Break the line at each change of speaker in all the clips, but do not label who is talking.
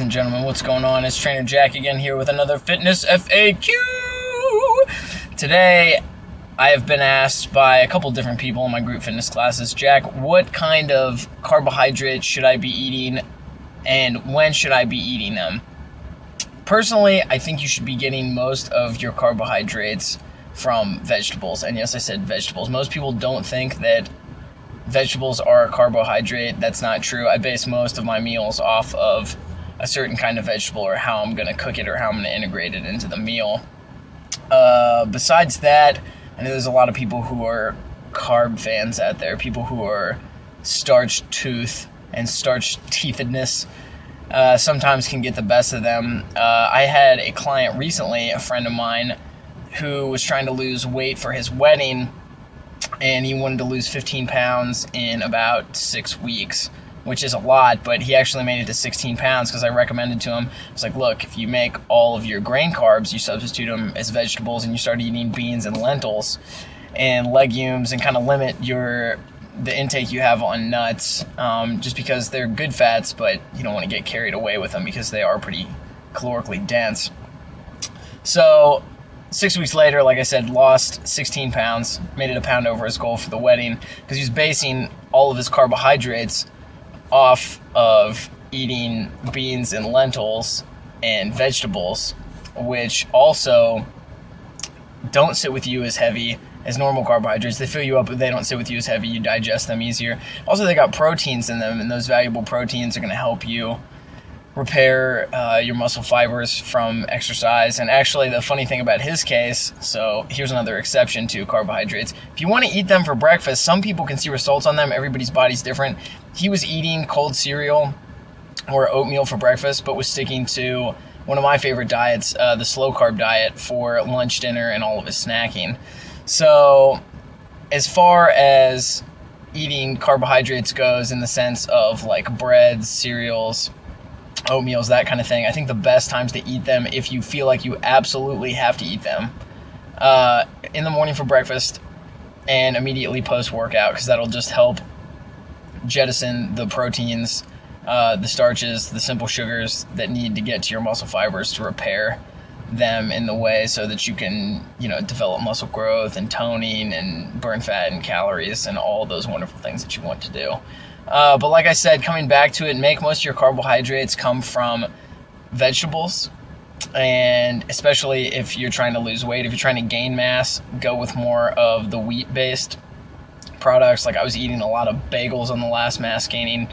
ladies and gentlemen, what's going on? It's Trainer Jack again here with another fitness FAQ. Today, I have been asked by a couple different people in my group fitness classes, Jack, what kind of carbohydrates should I be eating and when should I be eating them? Personally, I think you should be getting most of your carbohydrates from vegetables. And yes, I said vegetables. Most people don't think that vegetables are a carbohydrate. That's not true. I base most of my meals off of a certain kind of vegetable or how I'm going to cook it or how I'm going to integrate it into the meal. Besides that, I know there's a lot of people who are carb fans out there, people who are starch tooth and starch teethedness. Sometimes can get the best of them. I had a client recently, a friend of mine, who was trying to lose weight for his wedding, and he wanted to lose 15 pounds in about 6 weeks, which is a lot, but he actually made it to 16 pounds because I recommended to him, I was like, look, if you make all of your grain carbs, you substitute them as vegetables, and you start eating beans and lentils and legumes and kind of limit the intake you have on nuts, just because they're good fats, but you don't want to get carried away with them because they are pretty calorically dense. So 6 weeks later, like I said, lost 16 pounds, made it a pound over his goal for the wedding, because he was basing all of his carbohydrates off of eating beans and lentils and vegetables, which also don't sit with you as heavy as normal carbohydrates. They fill you up, but they don't sit with you as heavy. You digest them easier. Also, they got proteins in them, and those valuable proteins are going to help you repair your muscle fibers from exercise. And actually, the funny thing about his case, so here's another exception to carbohydrates. If you want to eat them for breakfast, some people can see results on them. Everybody's body's different. He was eating cold cereal or oatmeal for breakfast, but was sticking to one of my favorite diets, the slow carb diet, for lunch, dinner, and all of his snacking. So as far as eating carbohydrates goes, in the sense of like breads, cereals, oatmeals, that kind of thing, I think the best times to eat them, if you feel like you absolutely have to eat them, in the morning for breakfast and immediately post-workout, because that'll just help jettison the proteins, the starches, the simple sugars that need to get to your muscle fibers to repair them in the way so that you can, develop muscle growth and toning and burn fat and calories and all those wonderful things that you want to do. But like I said, coming back to it, make most of your carbohydrates come from vegetables, and especially if you're trying to lose weight, if you're trying to gain mass, go with more of the wheat-based products. Like I was eating a lot of bagels on the last mass gaining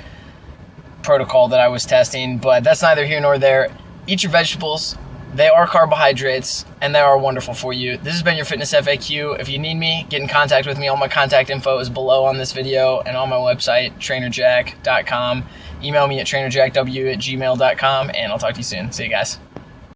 protocol that I was testing, but that's neither here nor there. Eat your vegetables. They are carbohydrates, and they are wonderful for you. This has been your Fitness FAQ. If you need me, get in contact with me. All my contact info is below on this video and on my website, trainerjack.com. Email me at trainerjackw@gmail.com, and I'll talk to you soon. See you guys.